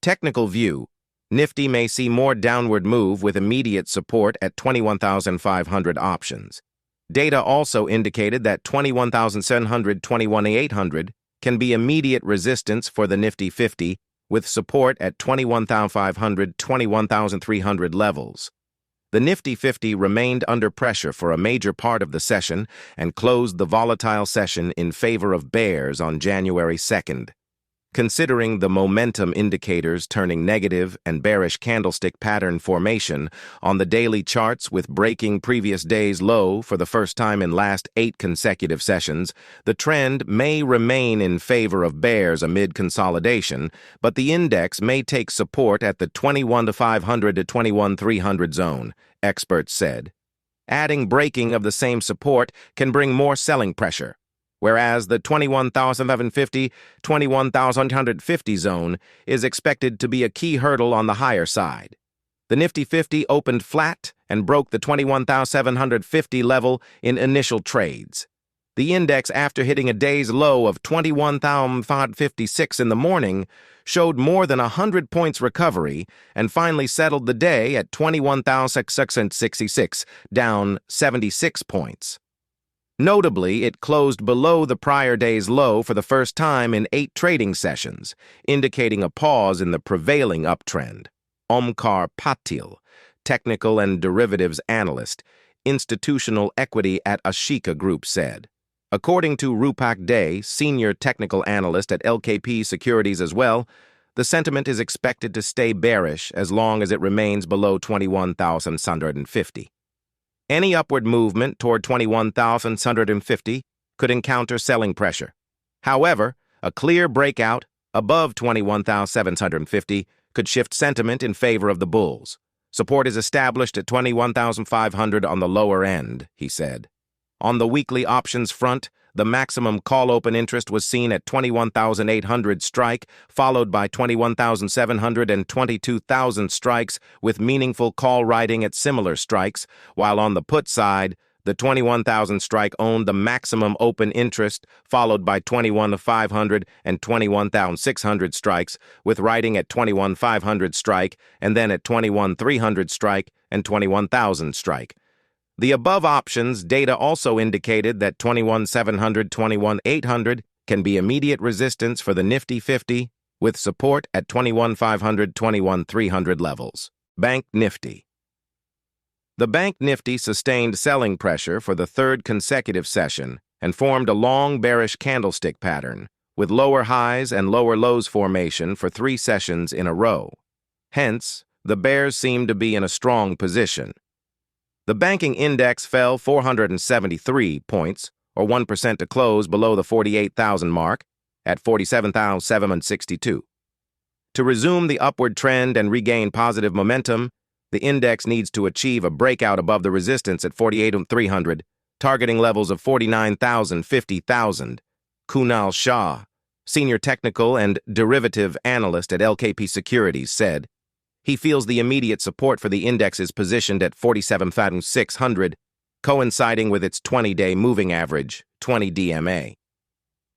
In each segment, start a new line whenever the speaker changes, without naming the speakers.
Technical view. Nifty may see more downward move with immediate support at 21,500 options. Data also indicated that 21,700, 21,800 can be immediate resistance for the Nifty 50, with support at 21,500, 21,300 levels. The Nifty 50 remained under pressure for a major part of the session and closed the volatile session in favor of bears on January 2nd. Considering the momentum indicators turning negative and bearish candlestick pattern formation on the daily charts with breaking previous day's low for the first time in last 8 consecutive sessions, the trend may remain in favor of bears amid consolidation, but the index may take support at the 21,500 to 21,300 zone, experts said. Adding breaking of the same support can bring more selling pressure, whereas the 21,750, 21,150 zone is expected to be a key hurdle on the higher side. The Nifty 50 opened flat and broke the 21,750 level in initial trades. The index, after hitting a day's low of 21,556 in the morning, showed more than 100 points recovery and finally settled the day at 21,666, down 76 points. Notably, it closed below the prior day's low for the first time in 8 trading sessions, indicating a pause in the prevailing uptrend. Omkar Patil, technical and derivatives analyst, institutional equity at Ashika Group, said. According to Rupak Day, senior technical analyst at LKP Securities as well, the sentiment is expected to stay bearish as long as it remains below 21,650. Any upward movement toward 21,650 could encounter selling pressure. However, a clear breakout above 21,750 could shift sentiment in favor of the bulls. Support is established at 21,500 on the lower end, he said. On the weekly options front, the maximum call open interest was seen at 21,800 strike, followed by 21,700 and 22,000 strikes, with meaningful call writing at similar strikes, while on the put side, the 21,000 strike owned the maximum open interest, followed by 21,500 and 21,600 strikes, with writing at 21,500 strike, and then at 21,300 strike and 21,000 strike. The above options data also indicated that 21,700, 21,800 can be immediate resistance for the Nifty 50, with support at 21,500, 21,300 levels. Bank Nifty. The Bank Nifty sustained selling pressure for the 3rd consecutive session and formed a long bearish candlestick pattern, with lower highs and lower lows formation for 3 sessions in a row. Hence, the bears seem to be in a strong position. The banking index fell 473 points, or 1% to close below the 48,000 mark, at 47,762. To resume the upward trend and regain positive momentum, the index needs to achieve a breakout above the resistance at 48,300, targeting levels of 49,000, 50,000. Kunal Shah, senior technical and derivative analyst at LKP Securities, said. He feels the immediate support for the index is positioned at 47,600, coinciding with its 20-day moving average, 20 DMA.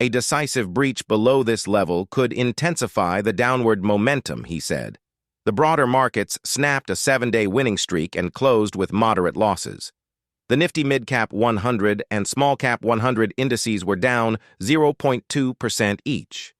A decisive breach below this level could intensify the downward momentum, he said. The broader markets snapped a 7-day winning streak and closed with moderate losses. The Nifty Mid-Cap 100 and Small Cap 100 indices were down 0.2% each.